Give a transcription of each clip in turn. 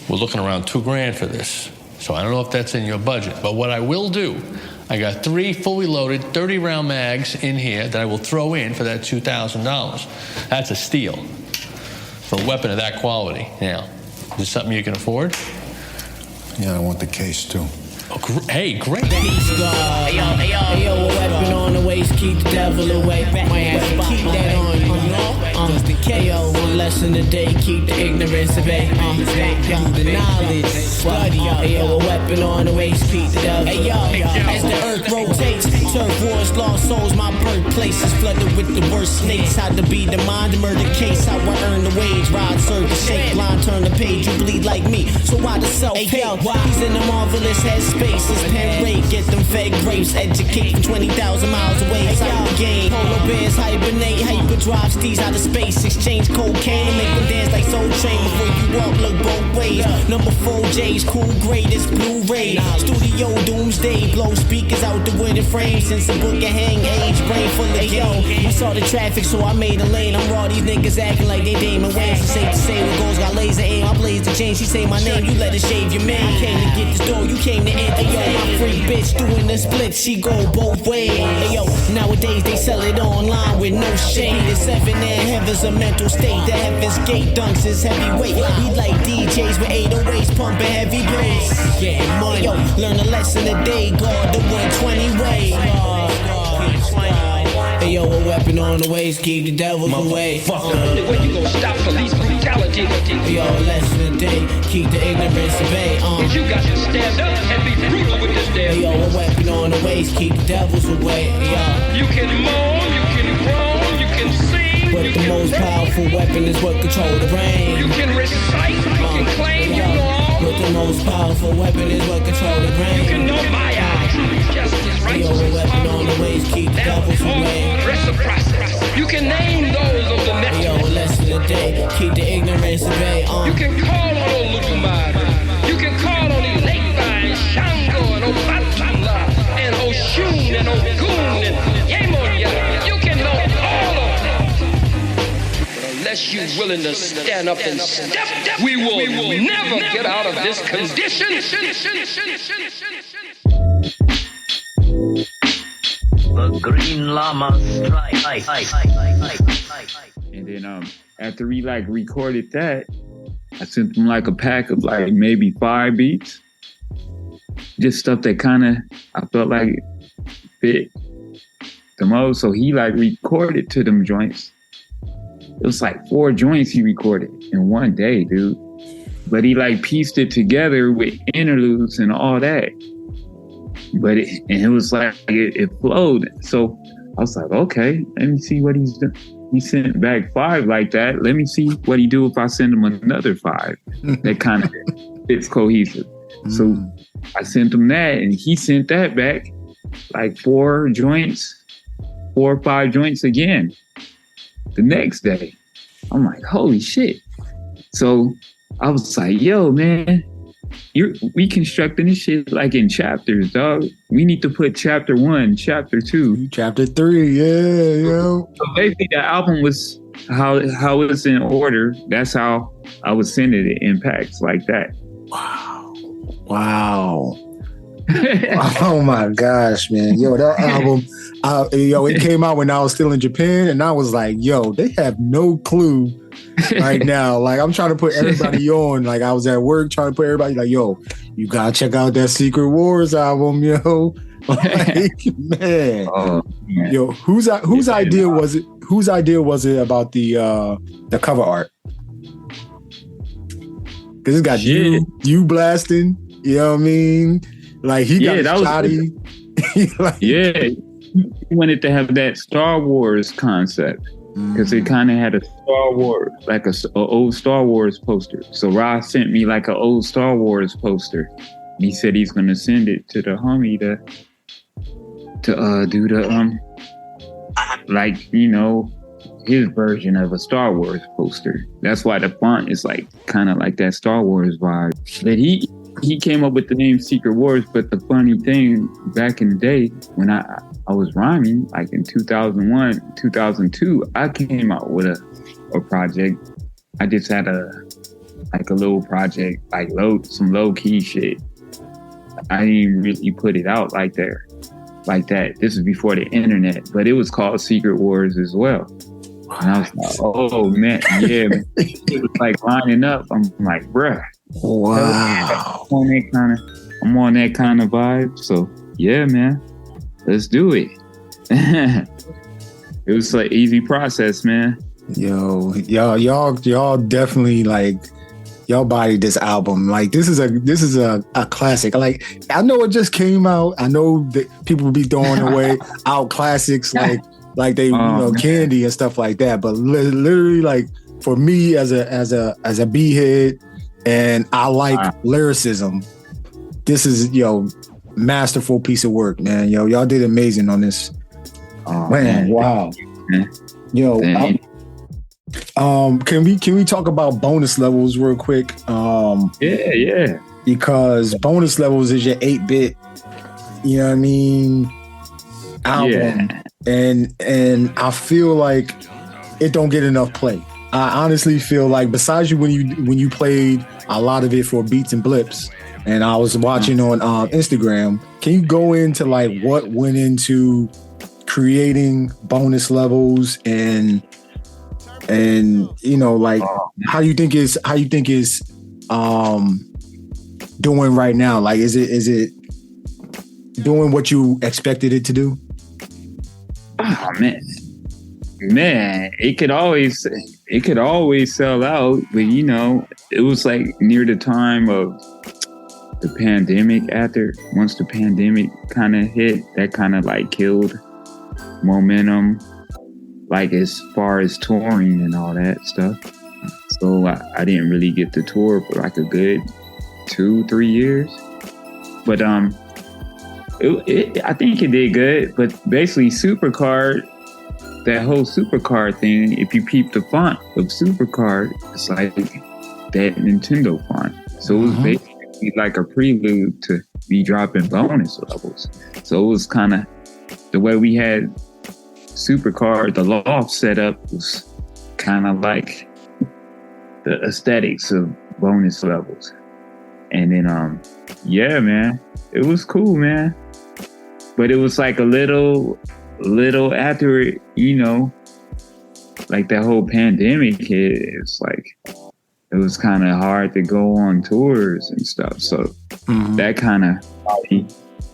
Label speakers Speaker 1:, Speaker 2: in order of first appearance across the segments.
Speaker 1: We're looking around $2,000 for this. So I don't know if that's in your budget. But what I will do, I got 3 fully loaded 30-round mags in here that I will throw in for that $2,000. That's a steal for a weapon of that quality. Now, is this something you can afford?
Speaker 2: Yeah, I want the case too.
Speaker 1: Oh, hey, great.
Speaker 3: Peace, God. Ayo, a weapon on the waist, keep the devil away. Keep that on you, Ayo, one lesson a day, keep the ignorance at bay. The knowledge, study. Ayo, a weapon on the waist, keep the devil. Ayo, as the earth rotates, turf wars, lost souls, my birthplace is flooded with the worst snakes. How to be the mind, the murder case, how I earn the wage. Ride, serve, the shake, blind, turn the page, you bleed like me. So why the self-hate? He's in the marvelous headspace. Spaces, pen rate, get them fed grapes, educate from 20,000 miles away. Cyber game, polar bears hibernate, hyperdrive steez out of space, exchange cocaine, make them dance like Soul Train. Before you walk, look both ways. Number 4 J's, cool greatest Blu-ray. Studio doomsday, blow speakers out the wooden frame. Since a book can hang age, brain full of yo. We saw the traffic, so I made a lane. I'm raw, these niggas acting like they Damon Wayans. It's safe to say what goes got laser aim. I blaze the chain, she say my name, you let her shave your man. I came to get this door, you came to enter. Ayo, my freak bitch doing the split, she go both ways. Ayo, nowadays they sell it online with no shade. The 7 and heaven's a mental state. The heaven's gate dunks is heavyweight. We like DJs with 808s pumping heavy bass. Getting money, yo, learn a lesson a day. Guard the 120 way. Ayo, a weapon on the waist, keep the devil away.
Speaker 4: The only way you gon' stop police brutality.
Speaker 3: Yo, a lesson a day, keep the ignorance at bay.
Speaker 4: Is you got to stand up and be brutal with this damn.
Speaker 3: Yo, a weapon on the waist, keep the devils away. Yo.
Speaker 4: You can moan, you can groan, you can sing.
Speaker 3: But the most powerful weapon is what control the brain.
Speaker 4: You can recite, you can claim you know all.
Speaker 3: But the most powerful weapon is what control the brain.
Speaker 4: You can know my truth, justice, righteousness,
Speaker 3: Yo, a weapon on the waist, keep the devils away.
Speaker 4: Reciprocity. You can name those of the next.
Speaker 3: Yo, a lesson a day, keep the ignorance at bay.
Speaker 4: You can call on old Gldnmnd. You can call on Lowkey, Shango, and Obatala, and Oshun, and Ogun, and Yemonya. You can know all of them. But unless you're willing to stand up and step, we will never get out of this condition.
Speaker 5: The Green Llama strike.
Speaker 6: And then after we like recorded that, I sent them like a pack of like maybe 5 beats. Just stuff that kind of I felt like fit the most. So he like recorded to them joints. It was like 4 joints he recorded in one day, dude. But he like pieced it together with interludes and all that. But it was like it flowed. So I was like, okay, let me see what he's doing. He sent back 5 like that. Let me see what he do if I send him another 5. That kind of fits cohesive. So I sent him that, and he sent that back like 4 or 5 joints again the next day. I'm like, holy shit. So I was like, yo, man, we constructing this shit like in chapters, dog. We need to put chapter 1, chapter 2,
Speaker 2: chapter 3. Yeah, yo.
Speaker 6: So basically, the album was how it's in order. That's how I was sending it in packs like that.
Speaker 2: Wow. Oh my gosh, man. Yo, that album, it came out when I was still in Japan, and I was like, yo, they have no clue right now. Like, I'm trying to put everybody on. Like, I was at work trying to put everybody like, yo, you gotta check out that Secret Wars album, yo. Like, man.
Speaker 6: Oh, man.
Speaker 2: Yo, whose idea was it? Whose idea was it about the cover art? Because it's got you blasting. You know what I mean? Like, he got shoddy. Like,
Speaker 6: he wanted to have that Star Wars concept because it kind of had a Star Wars, like a old Star Wars poster. So Ross sent me like an old Star Wars poster. He said he's going to send it to the homie to do the like, you know, his version of a Star Wars poster. That's why the font is like kind of like that Star Wars vibe. But he came up with the name Secret Wars. But the funny thing, back in the day when I was rhyming, like in 2001, 2002, I came out with a project. I just had like a little project, like some low key shit. I didn't really put it out like that. This was before the internet, but it was called Secret Wars as well. And I was like, oh man, yeah, man. It was like lining up. I'm like, bruh.
Speaker 2: Wow.
Speaker 6: I'm on that kind of vibe. So yeah, man, let's do it. It was like easy process, man.
Speaker 2: Yo, y'all definitely like y'all bodied this album. Like this is a classic. Like I know it just came out. I know that people will be throwing away out classics like they Candy and stuff like that. But literally, like for me as a B head, and I like lyricism. This is masterful piece of work, man. Y'all did amazing on this. Oh, man, wow. Yo, can we talk about bonus levels real quick?
Speaker 6: Yeah.
Speaker 2: Because bonus levels is your 8-bit, you know what I mean, album. Yeah. And I feel like it don't get enough play. I honestly feel like besides when you played a lot of it for Beats and Blips, and I was watching on Instagram, can you go into like what went into creating bonus levels and like how you think is doing right now? Like is it doing what you expected it to do?
Speaker 6: Oh man, it could always sell out, but it was like near the time of the pandemic. Once the pandemic kind of hit, that kind of like killed momentum, like as far as touring and all that stuff. So I didn't really get to tour for like a good 2-3 years, but I think it did good. But basically Supercard, that whole Supercard thing, if you peep the font of Supercard, it's like that Nintendo font. So it was basically like a prelude to me dropping bonus levels. So it was kind of the way we had Supercard, the loft setup was kind of like the aesthetics of bonus levels. And then, yeah, man, it was cool, man. But it was like a little after it, like that whole pandemic hit, it's like, it was kind of hard to go on tours and stuff. So that kind of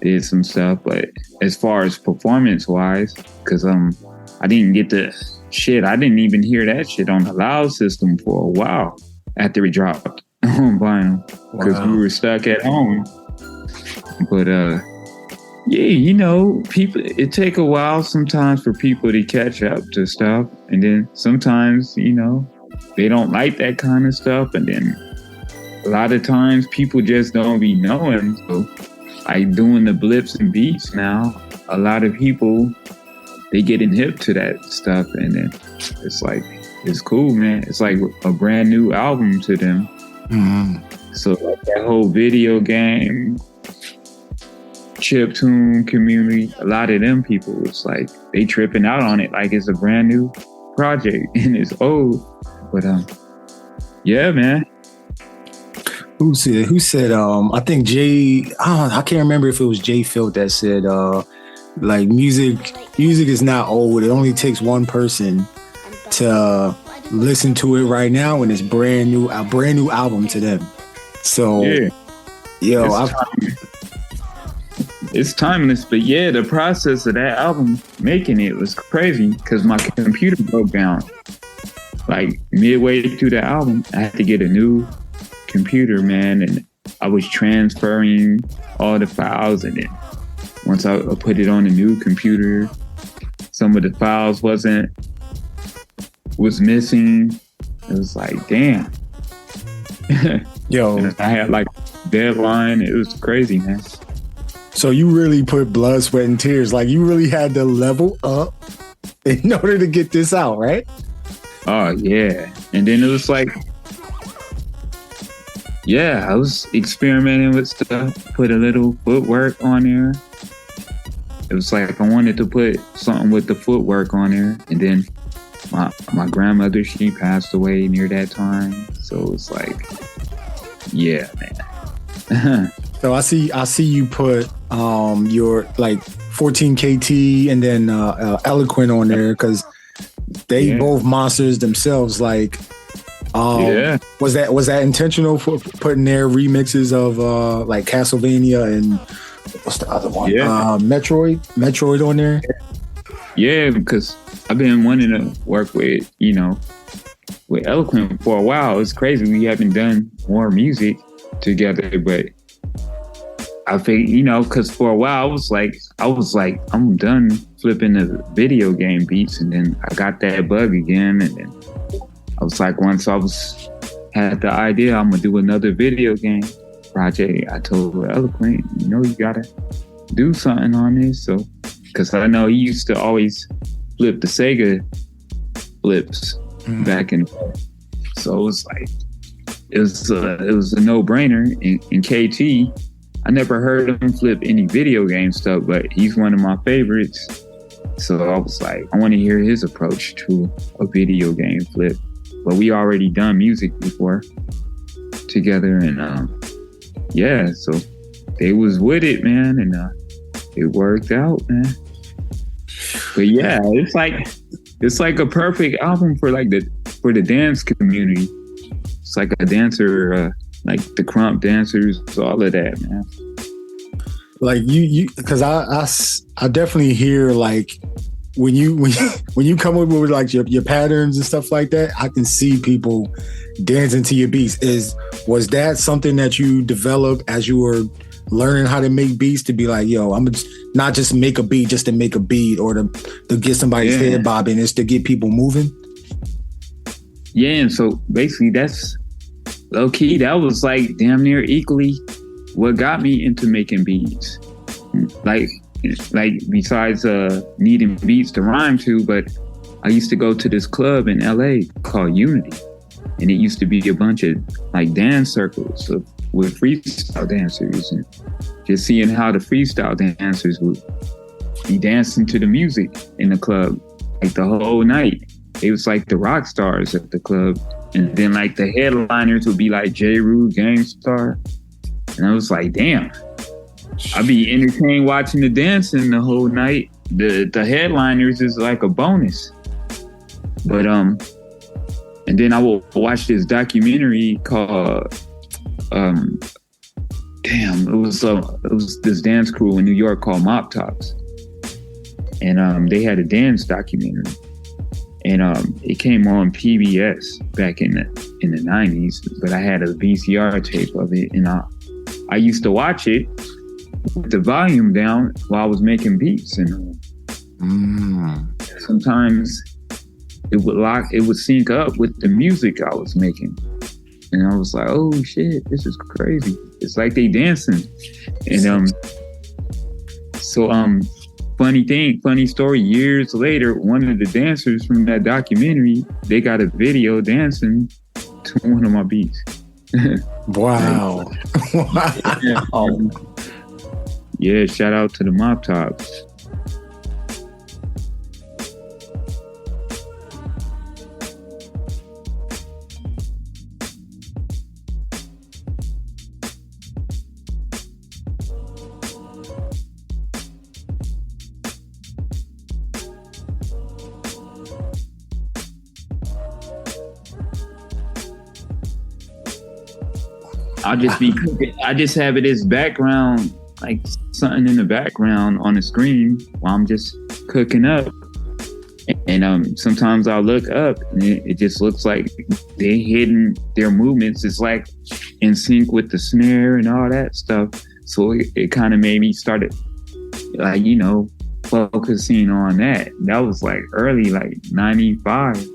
Speaker 6: did some stuff. But as far as performance wise, because I didn't get the shit. I didn't even hear that shit on the loud system for a while after it dropped on vinyl, because we were stuck at home. But yeah, people, it take a while sometimes for people to catch up to stuff, and then sometimes they don't like that kind of stuff, and then a lot of times people just don't be knowing. So like doing the blips and beats now, a lot of people, they getting hip to that stuff, and then it's like, it's cool, man. It's like a brand new album to them. So like that whole video game chiptune community, a lot of them people, it's like they tripping out on it like it's a brand new project and it's old. But yeah, man.
Speaker 2: Who said I think Jay, I can't remember if it was Jay Filt that said like music is not old. It only takes one person to listen to it right now, and it's a brand new album to them. So yeah,
Speaker 6: it's timeless. But yeah, the process of that album making it was crazy because my computer broke down like midway through the album. I had to get a new computer, man, and I was transferring all the files, and then once I put it on the new computer, some of the files was missing. It was like, damn.
Speaker 2: Yo,
Speaker 6: I had like deadline. It was crazy, man.
Speaker 2: So you really put blood, sweat, and tears. Like you really had to level up in order to get this out, right?
Speaker 6: Oh yeah. And then it was like, yeah, I was experimenting with stuff, put a little footwork on there. It was like I wanted to put something with the footwork on there. And then my grandmother, she passed away near that time. So it's like Yeah, man.
Speaker 2: So I see you put your like 14 KT and then Eloquent on there because they both monsters themselves. Like, was that intentional for putting their remixes of like Castlevania and what's the other one? Metroid on there.
Speaker 6: Yeah, because I've been wanting to work with with Eloquent for a while. It's crazy we haven't done more music together, but I think because for a while I was like I'm done flipping the video game beats, and then I got that bug again, and then I was like, once I had the idea I'm gonna do another video game project, I told Eloquent, you gotta do something on this, so because I know he used to always flip the Sega flips back in the day, so it was like it was a no-brainer. In KT, I never heard him flip any video game stuff, but he's one of my favorites. So I was like, I want to hear his approach to a video game flip. But we already done music before together, and so they was with it, man, and it worked out, man. But yeah, it's like a perfect album for the dance community. It's like a dancer. Like the crump dancers, all of that, man.
Speaker 2: Like you, because I definitely hear like when you come up with like your patterns and stuff like that, I can see people dancing to your beats. Was that something that you developed as you were learning how to make beats, to be like, yo, I'm not just make a beat just to make a beat or to get somebody's head bobbing, it's to get people moving?
Speaker 6: Yeah, and so basically that's low-key, that was like damn near equally what got me into making beats. Like besides needing beats to rhyme to, but I used to go to this club in LA called Unity, and it used to be a bunch of like dance circles with freestyle dancers, and just seeing how the freestyle dancers would be dancing to the music in the club like the whole night. It was like the rock stars at the club. And then like the headliners would be like J. Rue, Gangstar. And I was like, damn, I'd be entertained watching the dancing the whole night. The headliners is like a bonus. But and then I will watch this documentary called it was this dance crew in New York called Mop Tops. And they had a dance documentary. And it came on PBS back in the 90s, but I had a VCR tape of it, and I used to watch it with the volume down while I was making beats, and sometimes it would sync up with the music I was making, and I was like, oh shit, this is crazy. It's like they dancing, and funny story, years later, one of the dancers from that documentary, they got a video dancing to one of my beats.
Speaker 2: Wow.
Speaker 6: Yeah, shout out to the Mop Tops. I'll just be cooking. I just have it as background, like something in the background on the screen while I'm just cooking up. And sometimes I'll look up and it just looks like they hidden their movements. It's like in sync with the snare and all that stuff. So it kind of made me start focusing on that. That was like early, like 95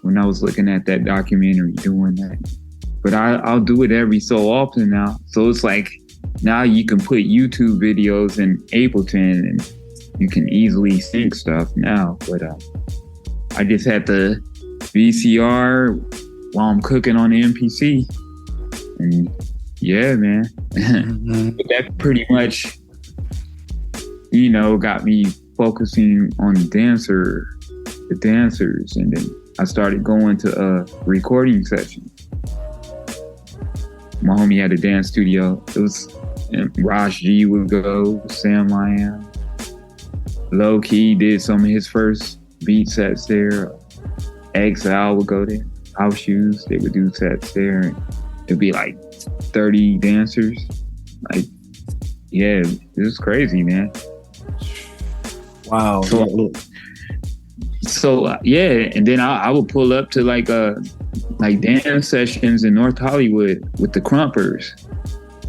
Speaker 6: when I was looking at that documentary doing that. But I'll do it every so often now. So it's like now you can put YouTube videos in Ableton and you can easily sync stuff now. But I just had the VCR while I'm cooking on the MPC. And yeah, man. That pretty much, got me focusing on the dancers. And then I started going to recording sessions. my homie had a dance studio. It was Raj G would go, Sam Liam. Lowkey did some of his first beat sets there. XL would go there. House Shoes, they would do sets there. And it'd be like 30 dancers. Like, yeah, it was crazy, man.
Speaker 2: Wow.
Speaker 6: So yeah, and then I would pull up to like dance sessions in North Hollywood with the Crumpers.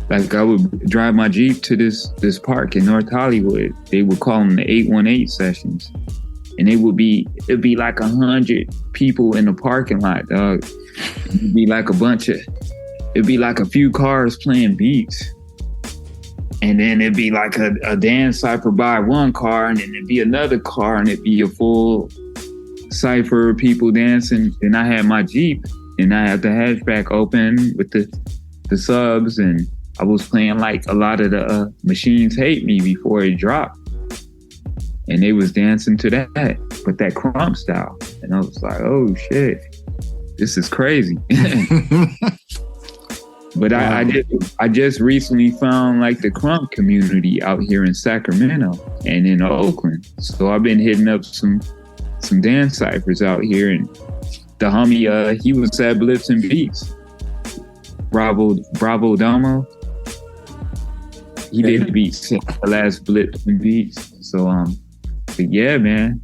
Speaker 6: Like I would drive my Jeep to this park in North Hollywood. They would call them the 818 sessions. And it'd be like 100 people in the parking lot, dog. It'd be like a few cars playing beats. And then it'd be like a dance cypher by one car, and then it'd be another car, and it'd be a full cypher of people dancing. And I had my Jeep, and I had the hatchback open with the subs, and I was playing like a lot of the Machines Hate Me before it dropped. And they was dancing to that, but that crump style. And I was like, oh shit, this is crazy. But wow. I just recently found like the crump community out here in Sacramento and in Oakland. So I've been hitting up some dance ciphers out here, and the homie, he was at Blips and Beats. Bravo Domo. He did the beats, the last Blips and Beats. So but yeah, man.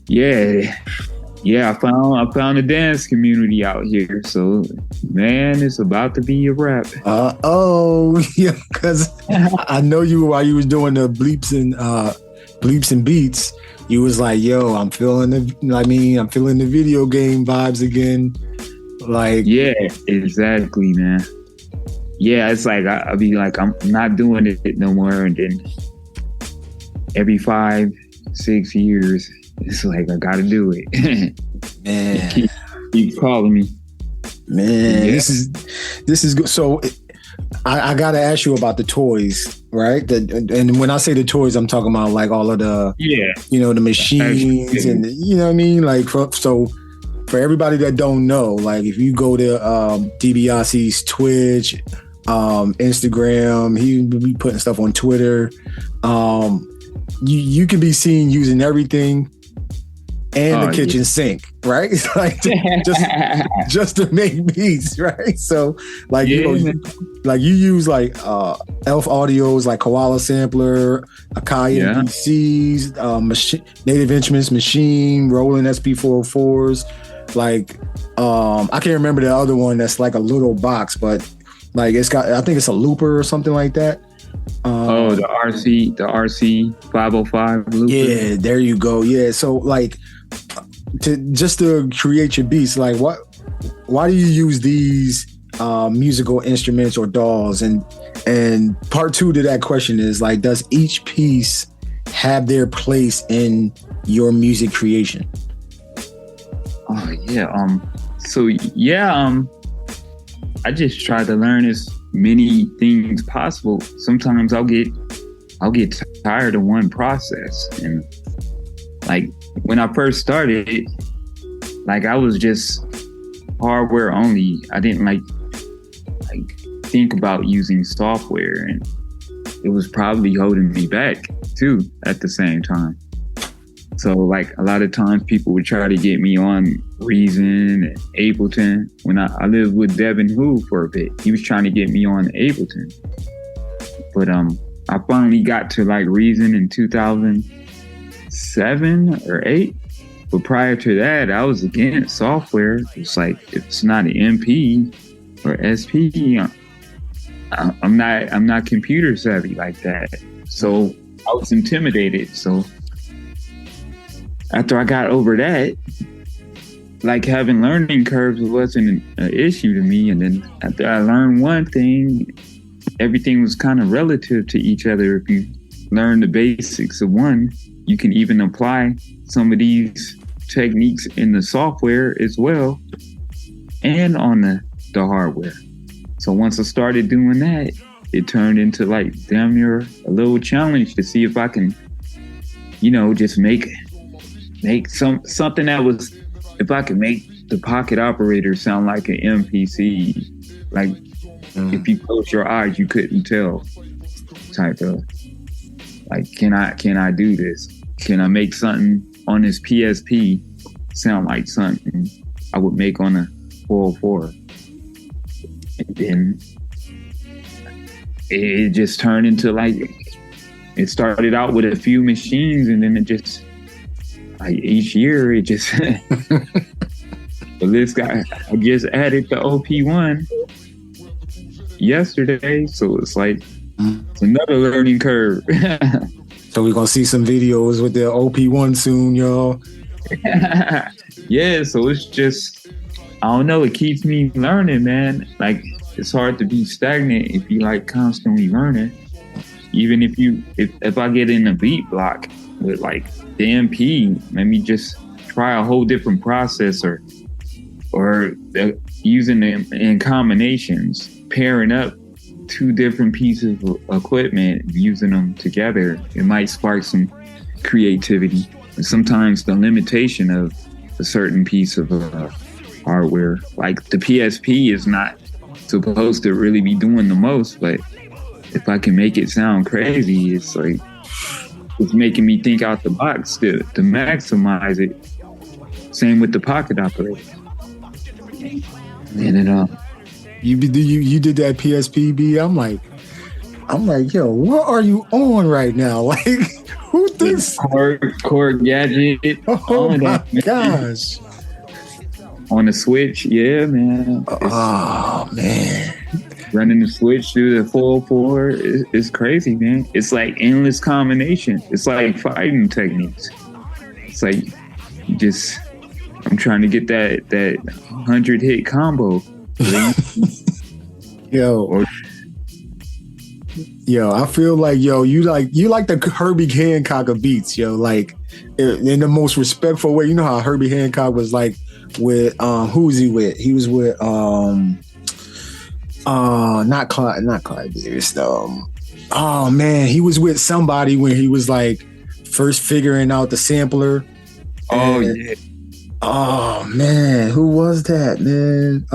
Speaker 6: Yeah, I found a dance community out here. So, man, it's about to be a wrap.
Speaker 2: Yeah, because I know you while you was doing the bleeps and beats. You was like, yo, I'm feeling the video game vibes again. Like,
Speaker 6: yeah, exactly, man. Yeah, it's like I'll be like, I'm not doing it no more, and then every 5-6 years. It's like I gotta do it.
Speaker 2: Man,
Speaker 6: keep calling me.
Speaker 2: Man, yeah. This is good. So I gotta ask you about the toys, right? And when I say the toys, I'm talking about like all of the the machines and you know what I mean. Like so for everybody that don't know, like if you go to DiBiase's Twitch, Instagram, he be putting stuff on Twitter. You can be seen using everything and the kitchen sink, right? It's like just to make beats, right? So like you use like Elf Audios, like Koala Sampler, Akai MPCs, Native Instruments Machine, Roland SP404s. Like I can't remember the other one that's like a little box, but like I think it's a looper or something like that.
Speaker 6: The RC 505 looper.
Speaker 2: Yeah, there you go. Yeah, so like to create your beats, like why do you use these musical instruments or DAWs? And part 2 to that question is like, does each piece have their place in your music creation?
Speaker 6: Oh yeah. I just try to learn as many things possible. Sometimes I'll get tired of one process, and like when I first started, like I was just hardware only. I didn't like think about using software, and it was probably holding me back too at the same time. So like a lot of times people would try to get me on Reason and Ableton. When I lived with Devin Hu for a bit, he was trying to get me on Ableton. But I finally got to like Reason in 2007 or 8. But prior to that, I was against software. It's like, if it's not an MP or SP, I'm not computer savvy like that. So I was intimidated. So after I got over that, like having learning curves wasn't an issue to me. And then after I learned one thing, everything was kind of relative to each other. If you learn the basics of one, you can even apply some of these techniques in the software as well and on the hardware. So once I started doing that, it turned into like damn near a little challenge to see if I can, just make something that was, if I could make the Pocket Operator sound like an MPC, like if you close your eyes, you couldn't tell. Type of like, can I do this? Can I make something on this PSP sound like something I would make on a 404? And then it just turned into like, it started out with a few machines, and then it just, like each year it just, the list got, I just added the OP1 yesterday, so it's like, it's another learning curve.
Speaker 2: So we're gonna see some videos with the OP1 soon, y'all.
Speaker 6: Yeah, so it's just, I don't know, it keeps me learning, man. Like, it's hard to be stagnant if you like constantly learning. Even if I get in a beat block with like the MP, let me just try a whole different process, or using them in combinations, pairing up two different pieces of equipment, using them together. It might spark some creativity. And sometimes the limitation of a certain piece of hardware, like the PSP, is not supposed to really be doing the most, but if I can make it sound crazy, it's like, it's making me think out the box to maximize it. Same with the pocket operator. And it
Speaker 2: You did that PSPB. I'm like, yo, what are you on right now? Like, who thinks?
Speaker 6: Cord gadget.
Speaker 2: Oh my gosh.
Speaker 6: On the Switch, yeah, man.
Speaker 2: Oh man.
Speaker 6: Running the Switch through the 404 is crazy, man. It's like endless combination. It's like fighting techniques. It's like I'm trying to get that 100-hit combo.
Speaker 2: Yo, I feel like, yo, you like the Herbie Hancock of beats, yo, like in the most respectful way. You know how Herbie Hancock was like with who was he with? He was with not Clyde Davis. Oh man, he was with somebody when he was like first figuring out the sampler.
Speaker 6: Oh yeah.
Speaker 2: Oh man, who was that, man?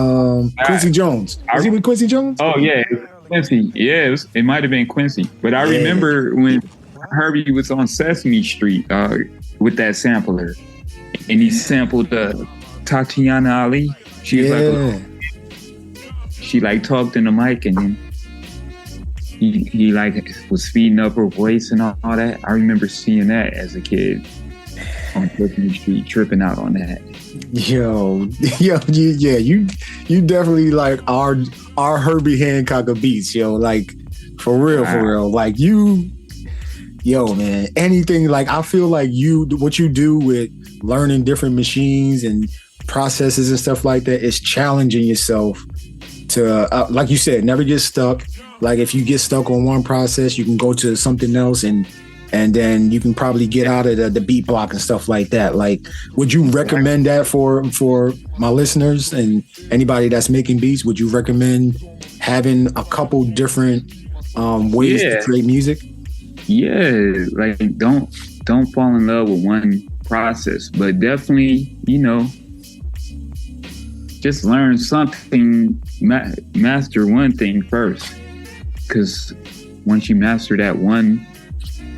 Speaker 2: Quincy Jones. Was he with Quincy Jones?
Speaker 6: Oh yeah, Quincy. Yeah, it might have been Quincy. But I remember when Herbie was on Sesame Street with that sampler, and he sampled Tatiana Ali. She was she talked in the mic, and then he was speeding up her voice and all that. I remember seeing that as a kid on Sesame Street, tripping out on that.
Speaker 2: You definitely like our Herbie Hancock of beats, yo. Like for real. Like man, anything, like I feel like what you do with learning different machines and processes and stuff like that is challenging yourself to, like you said, never get stuck. Like if you get stuck on one process, you can go to something else and then you can probably get out of the beat block and stuff like that. Like, would you recommend that for my listeners and anybody that's making beats? Would you recommend having a couple different ways to create music?
Speaker 6: Yeah, like don't fall in love with one process, but definitely, just learn something, master one thing first. Because once you master that one,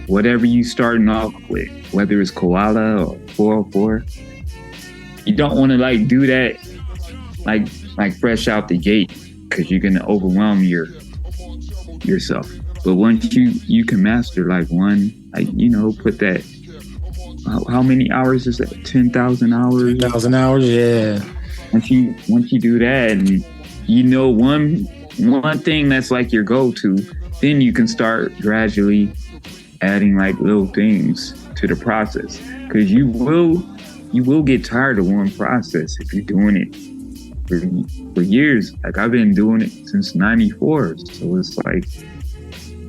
Speaker 6: whatever you starting off with, whether it's Koala or 404, you don't want to do that like fresh out the gate, because you're gonna overwhelm yourself. But once you can master one, put that. How many hours is that? 10,000 hours.
Speaker 2: 10,000 hours, yeah.
Speaker 6: Once you do that, and one thing that's like your go-to, then you can start gradually adding little things to the process, because you will get tired of one process if you're doing it for years. Like I've been doing it since '94, so it's like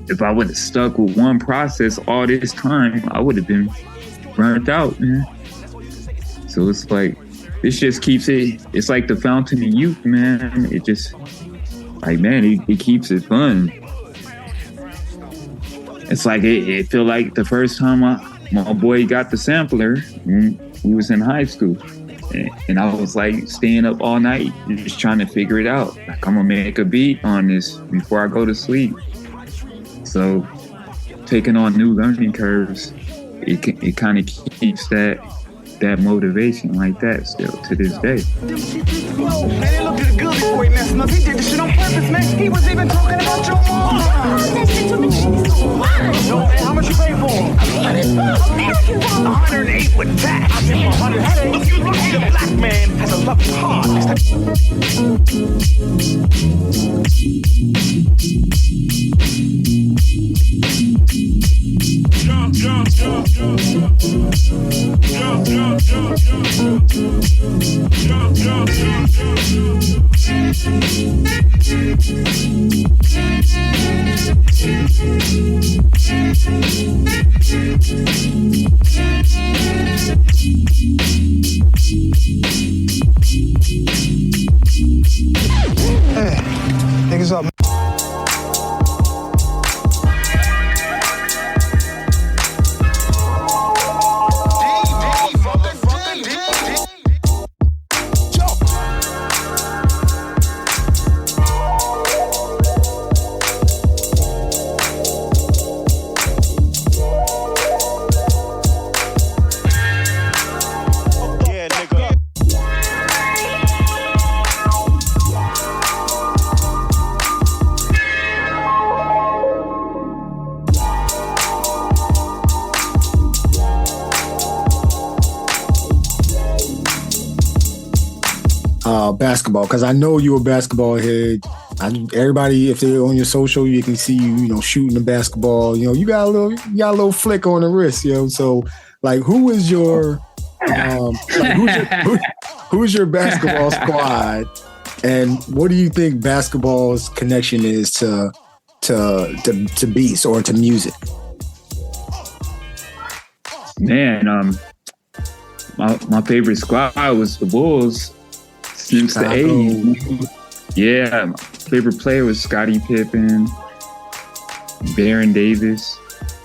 Speaker 6: if I would have stuck with one process all this time, I would have been burnt out, man. So it's like this just keeps it. It's like the fountain of youth, man. It just it keeps it fun. It's like it feel like the first time my boy got the sampler when he was in high school. And I was like staying up all night and just trying to figure it out. Like, I'm gonna make a beat on this before I go to sleep. So taking on new learning curves, it kind of keeps that motivation like that still to this day.
Speaker 7: Man, it looked good before he messed up. He did this shit on purpose, man. He was even talking about your mom. No, man, how much you pay for him? American one. 108 with tax. I said 108. Look, you lucky a black man has a loving heart. Jump, jump, jump, jump, jump, jump, jump, jump, jump, jump, Hey, niggas up.
Speaker 2: Basketball, because I know you're a basketball head. Everybody, if they're on your social, you can see you, shooting the basketball. You got a little flick on the wrist, So, like, who is your, who's your basketball squad, and what do you think basketball's connection is to beats or to music?
Speaker 6: Man, my favorite squad was the Bulls. Since the 80s. Yeah, my favorite player was Scottie Pippen, Baron Davis.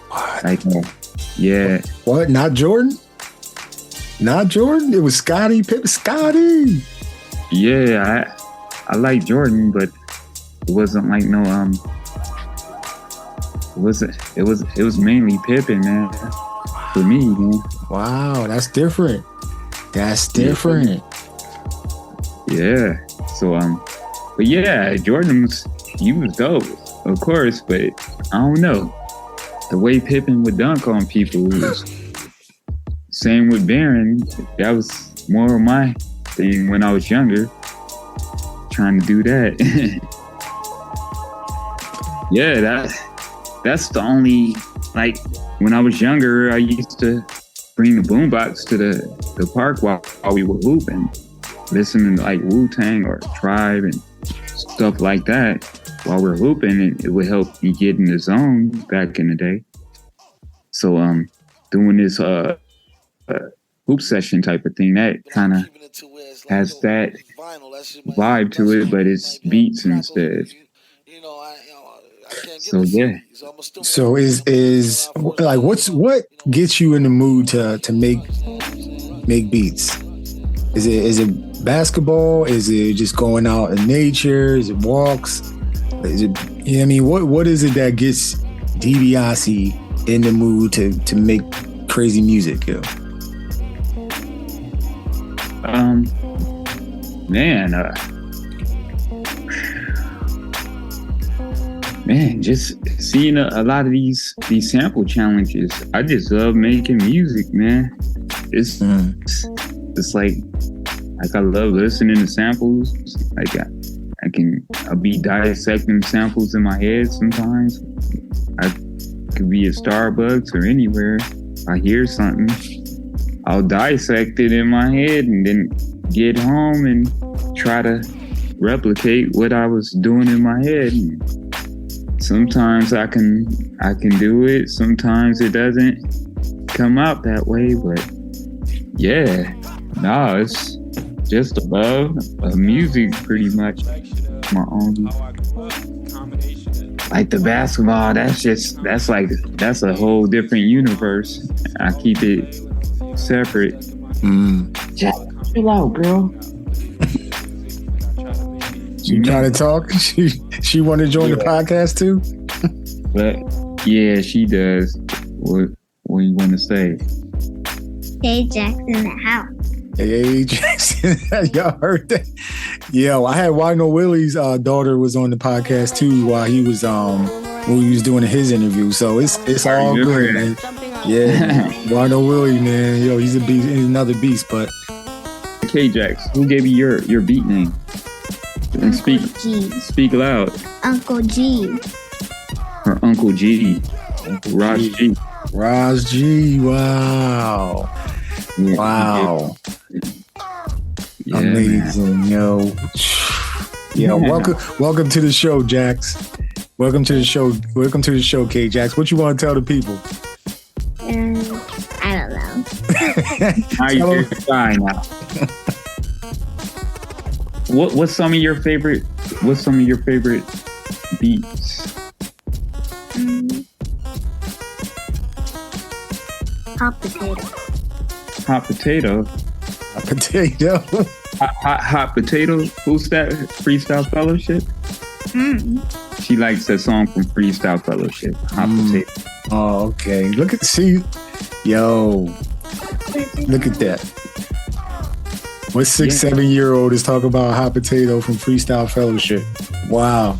Speaker 2: What?
Speaker 6: Yeah.
Speaker 2: What? Not Jordan? Not Jordan? It was Scottie Pippen. Scottie!
Speaker 6: Yeah, I like Jordan, but it wasn't like no it was mainly Pippen, man. For me, man.
Speaker 2: Wow, that's different. That's different.
Speaker 6: Yeah. So but yeah, Jordan was dope, of course, but I don't know. The way Pippen would dunk on people was same with Baron. That was more of my thing when I was younger. Trying to do that. Yeah, that's the only, like, when I was younger, I used to bring the boombox to the park while we were hooping. Listening to like Wu-Tang or Tribe and stuff like that while we're hooping, and it would help me get in the zone back in the day. So doing this hoop session type of thing, that kind of has that vibe to it, but it's beats instead. So yeah.
Speaker 2: So is like what gets you in the mood to make beats? Is it basketball? Is it just going out in nature? Is it walks? Is it, what is it that gets DiBiase in the mood to make crazy music?
Speaker 6: Man, just seeing a lot of these sample challenges. I just love making music, man. It's like I love listening to samples. Like I'll be dissecting samples in my head sometimes. I could be at Starbucks or anywhere. I hear something, I'll dissect it in my head and then get home and try to replicate what I was doing in my head. And sometimes I can do it. Sometimes it doesn't come out that way. But yeah, no, it's just a love of music, pretty much. My own. Like the basketball, that's a whole different universe. I keep it separate. Chill out, girl.
Speaker 2: She trying to talk? She want to join the podcast too?
Speaker 6: But yeah, she does. What you want to say?
Speaker 8: Hey, Jackson in the house.
Speaker 2: Hey, Jackson. Y'all heard that? Yo, I had Wino Willie's daughter was on the podcast too while he was when he was doing his interview. So it's all good, man. Yeah, Wino Willie, man. Yo, he's a beast. He's another beast. But
Speaker 6: K-Jax, who gave you your beat name? And speak loud.
Speaker 8: Uncle G.
Speaker 6: Her Uncle G. Raj G.
Speaker 2: Raj G. Wow.
Speaker 6: Yeah,
Speaker 2: wow.
Speaker 6: Yeah,
Speaker 2: amazing,
Speaker 6: man.
Speaker 2: Yo. Yo, welcome to the show, Jax. Welcome to the show. Welcome to the show, K-Jax. What you want to tell the people?
Speaker 8: I don't know.
Speaker 6: How you feel now? What's some of your favorite beats?
Speaker 8: Hot potato.
Speaker 6: Hot potato.
Speaker 2: Hot potato.
Speaker 6: Hot potato. Who's that? Freestyle Fellowship. She likes that song from Freestyle Fellowship. Hot potato.
Speaker 2: Oh, okay. Look at yo. Look at that. What 6-7-year-old is talking about hot potato from Freestyle Fellowship? Wow.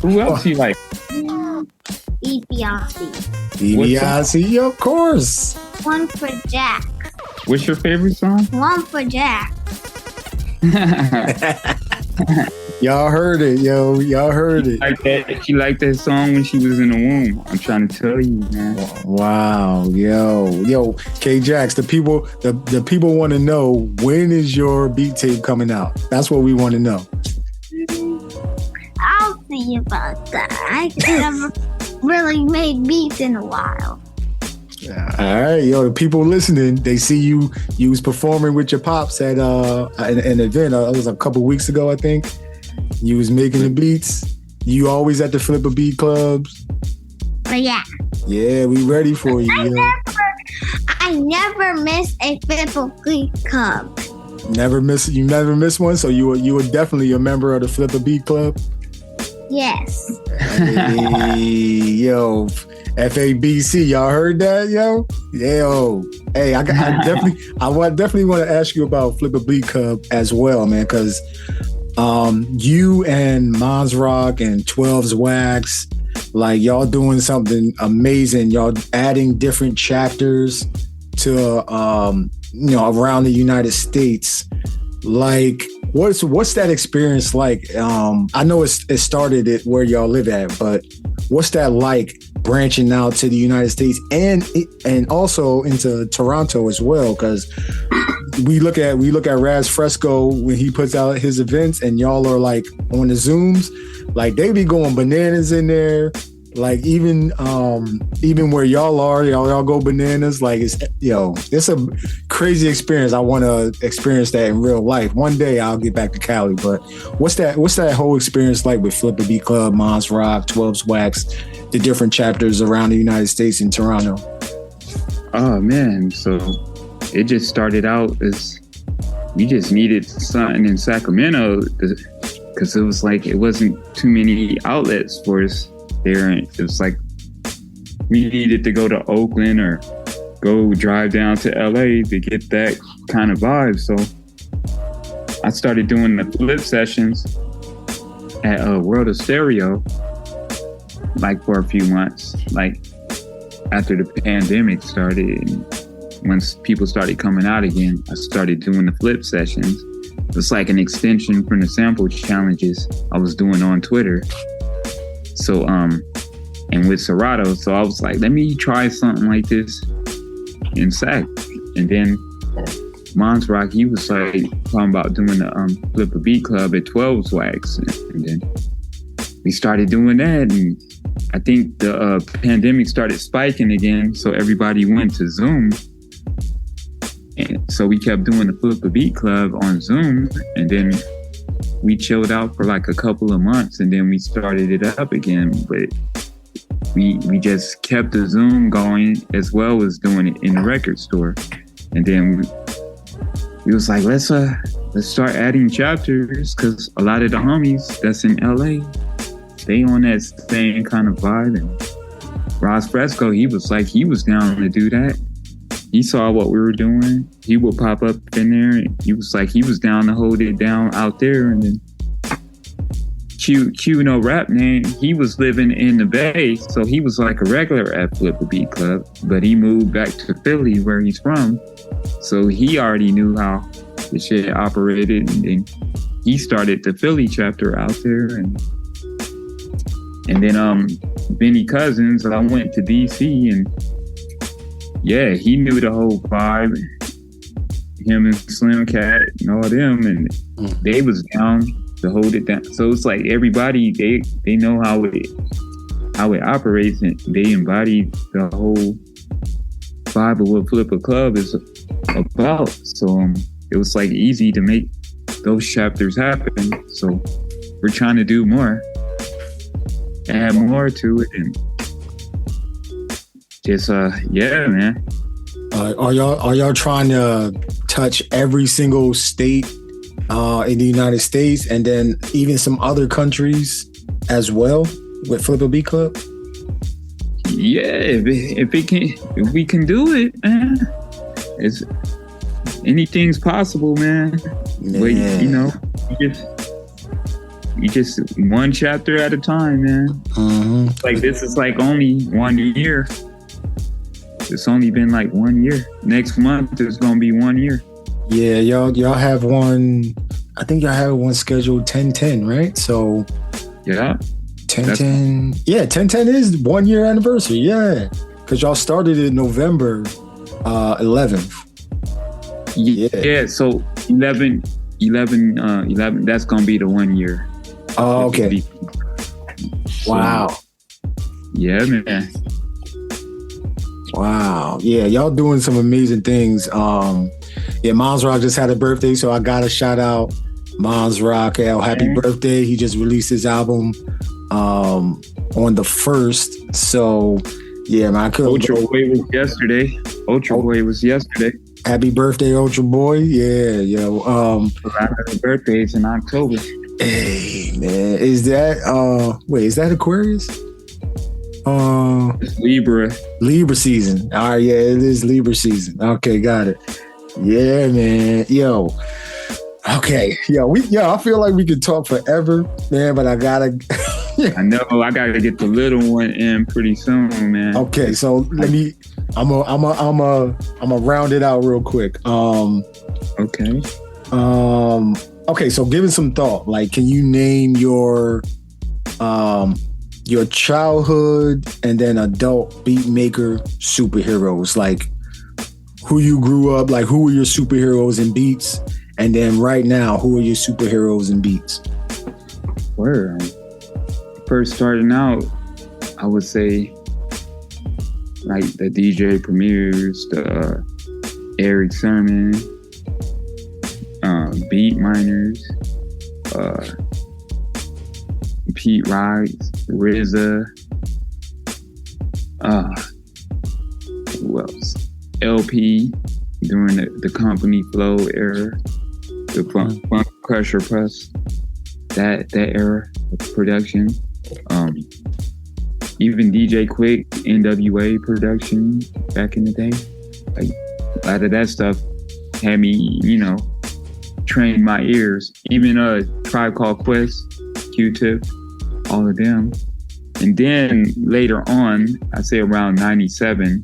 Speaker 6: Who else you like?
Speaker 2: Dibia, of course.
Speaker 8: One for Jack.
Speaker 6: What's your favorite song?
Speaker 8: One for Jack.
Speaker 2: Y'all heard it, yo. Y'all heard it.
Speaker 6: She liked that song when she was in the womb. I'm trying to tell you, man.
Speaker 2: Wow, yo, K-Jax. The people want to know, when is your beat tape coming out? That's what we want to know.
Speaker 8: I'll see about that. I never really made beats in a while.
Speaker 2: All right, yo, the people listening, they see you was performing with your pops at an event. It was a couple weeks ago, I think. You was making the beats. You always at the Flip a Beat clubs.
Speaker 8: But yeah.
Speaker 2: Yeah, we ready for you.
Speaker 8: I never miss a Flip a Beat club.
Speaker 2: You never miss one. So you were definitely a member of the Flip a Beat club.
Speaker 8: Yes.
Speaker 2: Hey, yo. FABC, y'all heard that, yo? Yo, hey, I definitely want to ask you about Flip a Beat Club as well, man, because you and Mons Rock and 12's Wax, like y'all doing something amazing. Y'all adding different chapters to around the United States. Like, what's that experience like? I know it started at where y'all live at, but what's that like branching out to the United States and also into Toronto as well? Because we look at Raz Fresco when he puts out his events, and y'all are like on the Zooms, like they be going bananas in there. Like even where y'all are, y'all go bananas. Like it's a crazy experience. I want to experience that in real life. One day I'll get back to Cali. But what's that whole experience like with Flip a Beat Club, Mons Rock, 12's Wax, the different chapters around the United States and Toronto?
Speaker 6: Oh man, so it just started out as we just needed something in Sacramento because it was like it wasn't too many outlets for us there. It was like we needed to go to Oakland or go drive down to LA to get that kind of vibe. So I started doing the flip sessions at World of Stereo like for a few months, like after the pandemic started and once people started coming out again, I started doing the flip sessions. It's like an extension from the sample challenges I was doing on Twitter. So, and with Serato, so I was like, let me try something like this in Sac. And then Mons Rock, he was like talking about doing the Flip a Beat Club at 12's Wax. And then we started doing that. And I think the pandemic started spiking again. So everybody went to Zoom. And so we kept doing the Flip a Beat Club on Zoom. And then we chilled out for like a couple of months and then we started it up again. But we just kept the Zoom going as well as doing it in the record store. And then he was like, let's start adding chapters, because a lot of the homies that's in LA, they on that same kind of vibe. And Ross Fresco, he was down to do that. He saw what we were doing. He would pop up in there, and he was down to hold it down out there. And then Q No Rap name, he was living in the Bay, so he was like a regular at Flip a Beat Club, but he moved back to Philly where he's from, so he already knew how the shit operated, and then he started the Philly chapter out there, and then Benny Cousins, I went to DC, and yeah, he knew the whole vibe, him and Slim Cat and all them, and they was down to hold it down. So it's like everybody, they know how it operates, and they embody the whole vibe of what Flip a Club is about. So it was like easy to make those chapters happen. So we're trying to do more, add more to it, and just yeah, man.
Speaker 2: Are y'all trying to touch every single state in the United States, and then even some other countries as well with Flip a Beat Club?
Speaker 6: Yeah, if we can do it, man. It's anything's possible, man. But you just one chapter at a time, man. Mm-hmm. Like this is like only 1 year. It's only been like 1 year. Next month is gonna be 1 year.
Speaker 2: Yeah, y'all have one. I think y'all have one scheduled 10/10, right? So
Speaker 6: yeah,
Speaker 2: 10/10. Yeah, 10/10 is 1 year anniversary. Yeah, because y'all started in November 11th.
Speaker 6: Yeah. So 11. That's gonna be the 1 year.
Speaker 2: Oh, okay. Wow.
Speaker 6: Yeah, man.
Speaker 2: Wow. Yeah, y'all doing some amazing things. Yeah, Mons Rock just had a birthday, so I gotta shout out Mons Rock. Happy birthday. He just released his album on the 1st. So yeah, man, I couldn't.
Speaker 6: Ultra Boy was yesterday.
Speaker 2: Happy birthday, Ultra Boy. Yeah, yo.
Speaker 6: A lot of birthdays in October.
Speaker 2: Hey man, is that Aquarius?
Speaker 6: It's Libra
Speaker 2: season. All right, yeah, it is Libra season. Okay, got it. Yeah, man. Yo. Okay. I feel like we could talk forever, man, but I gotta
Speaker 6: I know I gotta get the little one in pretty soon, man.
Speaker 2: Okay, so I'm a round it out real quick.
Speaker 6: Okay.
Speaker 2: Okay, so give it some thought. Like, can you name your childhood and then adult beat maker superheroes? Like, who you grew up, like who were your superheroes in beats? And then right now, who are your superheroes in beats?
Speaker 6: Where first starting out, I would say like the DJ Premiers, the Eric Sermon, Beat Miners, Pete Rides, RZA, who else? LP during the Company Flow era, the Funk Crusher Press, that era of production. Even DJ Quick, NWA production back in the day. Like a lot of that stuff had me, train my ears. Even Tribe Called Quest, Q-Tip, all of them. And then later on, I say around 97,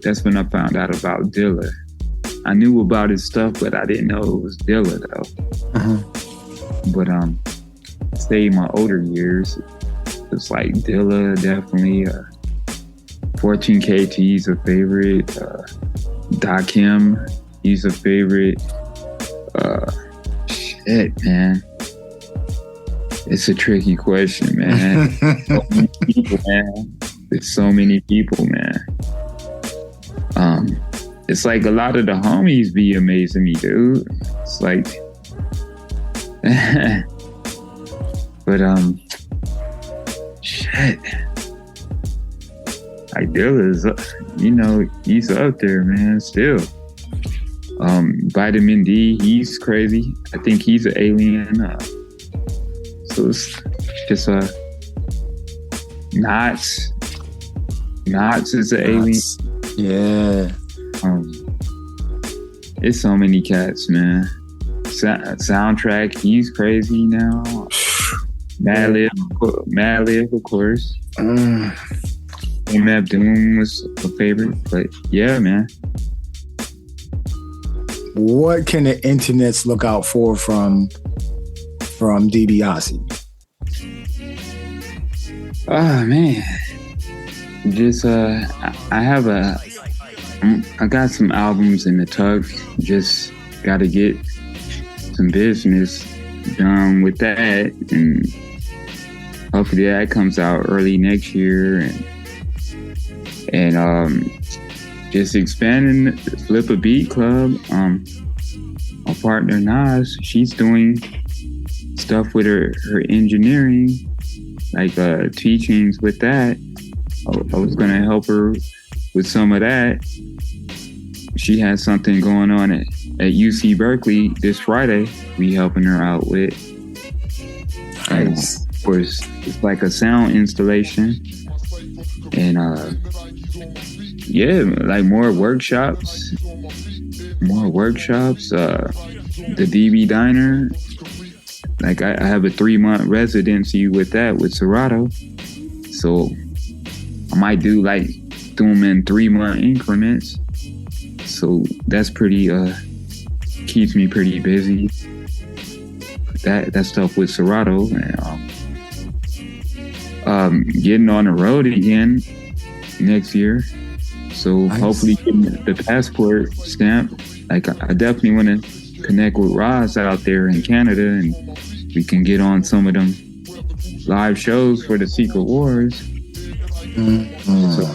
Speaker 6: that's when I found out about Dilla. I knew about his stuff, but I didn't know it was Dilla though. Uh-huh. But say my older years, it's like Dilla, definitely. 14KT's a favorite. Dakim, he's a favorite. Shit, man. It's a tricky question, man. So many people, man. There's so many people, man. It's like a lot of the homies be amazing me, dude. It's like, but shit. Like Dilla's, he's up there, man. Still, Vitamin D, he's crazy. I think he's an alien. So it's just Knots. Knots is an alien.
Speaker 2: Yeah.
Speaker 6: It's so many cats, man. Soundtrack, he's crazy now. Madlib, of course. Map Doom was a favorite, but yeah, man.
Speaker 2: What can the internets look out for from Dibia?
Speaker 6: Oh man, just I got some albums in the tuck. Just got to get some business done with that, and hopefully that comes out early next year. And just expanding the Flip a Beat Club. My partner Nas, she's doing stuff with her engineering, like teachings with that. I was gonna help her with some of that. She has something going on at UC Berkeley this Friday. We helping her out with.
Speaker 2: Nice.
Speaker 6: Of course, it's like a sound installation, and yeah, like more workshops. The DB Diner. Like I have a 3-month residency with that with Serato, so I might do them in 3-month increments. So that's pretty keeps me pretty busy. That stuff with Serato, and getting on the road again next year. So
Speaker 2: nice.
Speaker 6: Hopefully getting the passport stamp. Like I definitely want to connect with Roz out there in Canada, and we can get on some of them live shows for the Secret Wars. So,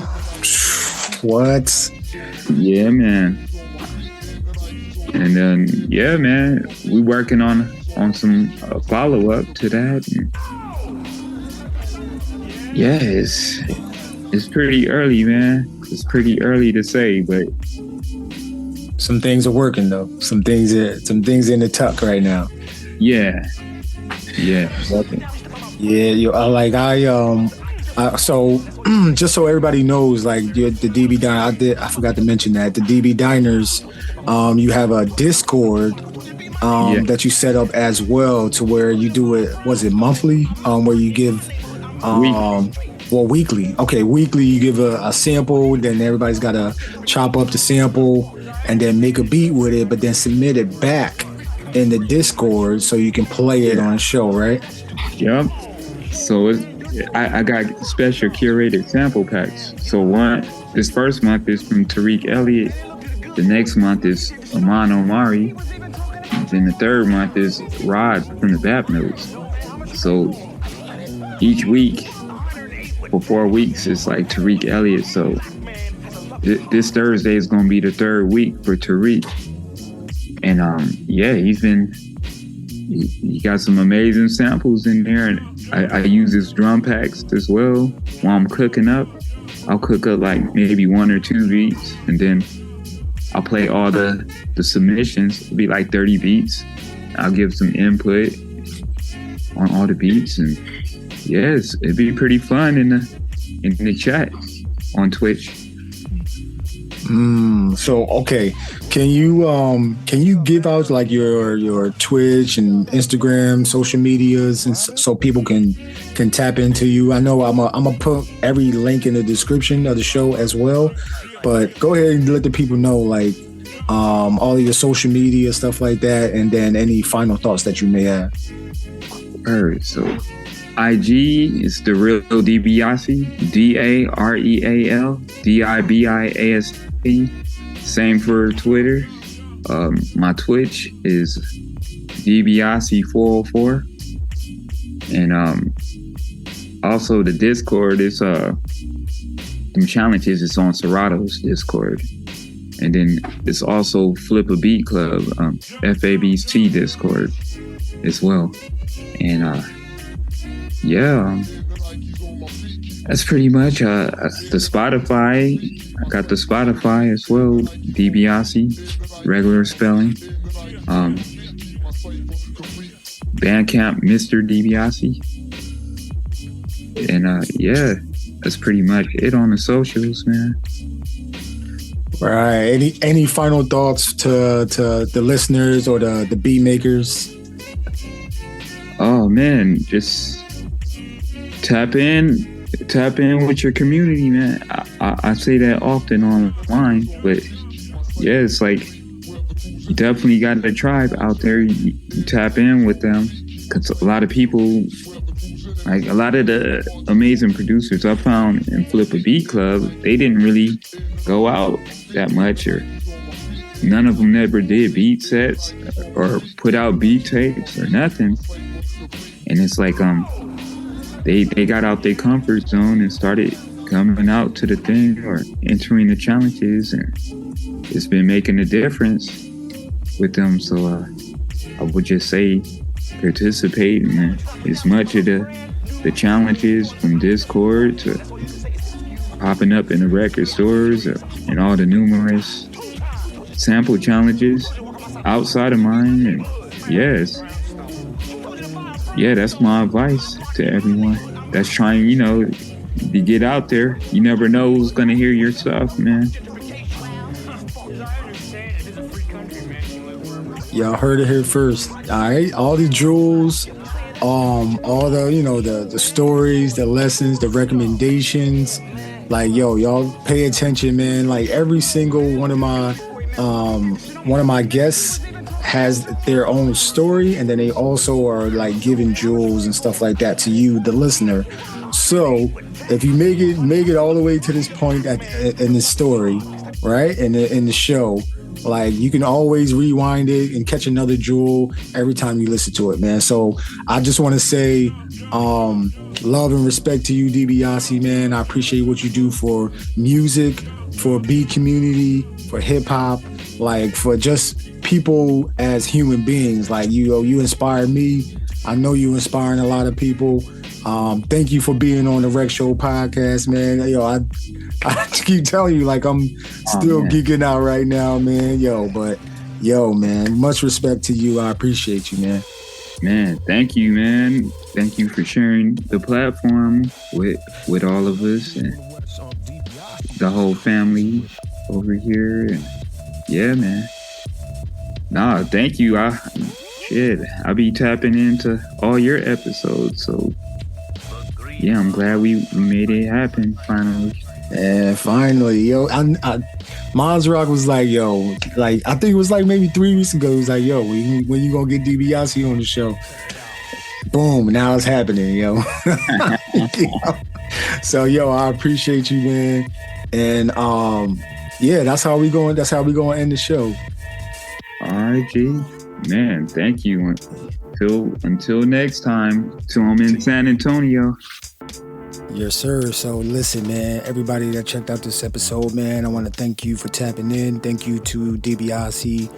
Speaker 2: what?
Speaker 6: Yeah, man. And then, yeah, man, we working on some follow-up to that. And yeah, it's pretty early, man. It's pretty early to say, but
Speaker 2: some things are working though. Some things in the tuck right now.
Speaker 6: Yeah.
Speaker 2: So just so everybody knows, like the DB Diner, I forgot to mention that the DB Diners, you have a Discord that you set up as well, to where you do it. Was it monthly? Where you give weekly. Okay, weekly you give a sample, then everybody's got to chop up the sample and then make a beat with it, but then submit it back in the Discord so you can play it on a show, right?
Speaker 6: Yep. So I got special curated sample packs. So this first month is from Tariq Elliott. The next month is Aman Omari. Then the third month is Rod from the Bap Notes. So each week for 4 weeks, it's like Tariq Elliott. So this Thursday is going to be the third week for Tariq. And he got some amazing samples in there. And I use his drum packs as well. While I'm cooking up, I'll cook up like maybe 1 or 2 beats, and then I'll play all the submissions. It'll be like 30 beats. I'll give some input on all the beats, and yes, it'd be pretty fun in the chat on Twitch.
Speaker 2: So okay, can you give out like your Twitch and Instagram social medias, and so people can tap into you? I know I'm gonna put every link in the description of the show as well, but go ahead and let the people know like all of your social media stuff like that, and then any final thoughts that you may have.
Speaker 6: All right, so IG is The Real Dibiasi, DAREAL DIBIAST. Same for Twitter. My Twitch is DBIC404. And also the Discord is some challenges. It's on Serato's Discord. And then it's also Flip a Beat Club, FABC Discord as well. And That's pretty much the Spotify. I got the Spotify as well. Dibiasi, regular spelling. Bandcamp, Mr. Dibiasi. And yeah, that's pretty much it on the socials, man.
Speaker 2: Right. Any final thoughts to the listeners or the beat makers?
Speaker 6: Oh man, just tap in with your community, man. I say that often online, but yeah, it's like you definitely got a tribe out there. You tap in with them, because a lot of people, like a lot of the amazing producers I found in Flip a Beat Club, they didn't really go out that much, or none of them ever did beat sets or put out beat tapes or nothing. And it's like they got out their comfort zone and started coming out to the thing or entering the challenges, and it's been making a difference with them. So I would just say participate in as much of the challenges, from Discord to popping up in the record stores and all the numerous sample challenges outside of mine. And yes, yeah, that's my advice to everyone that's trying, to get out there. You never know who's gonna hear your stuff, man.
Speaker 2: Y'all heard it here first. All right, all the jewels, all the the stories, the lessons, the recommendations. Like, y'all pay attention, man. Like, every single one of my guests has their own story, and then they also are like giving jewels and stuff like that to you, the listener. So if you make it all the way to this point in the story, right, in the show, like, you can always rewind it and catch another jewel every time you listen to it, man. So I just want to say love and respect to you, Dibiasi, man. I appreciate what you do for music, for beat community, for hip hop, like for just people as human beings. Like, you inspire me. I know you inspiring a lot of people. Thank you for being on the Rec Show podcast, man. I keep telling you, like, I'm still geeking out right now, man. Man, much respect to you. I appreciate you, man.
Speaker 6: Man, thank you, man. Thank you for sharing the platform with all of us and the whole family over here. And yeah, man. Nah, thank you. I'll be tapping into all your episodes. So yeah, I'm glad we made it happen finally.
Speaker 2: Yeah, finally, Maz Rock was like, like, I think it was like maybe 3 weeks ago. He was like, when you gonna get DiBiase on the show? Boom, now it's happening, So, I appreciate you, man. And that's how we going to end the show.
Speaker 6: All right, G. Man, thank you. Until next time, till I'm in San Antonio.
Speaker 2: Yes, sir. So listen, man, everybody that checked out this episode, man, I want to thank you for tapping in. Thank you to Dibiasi,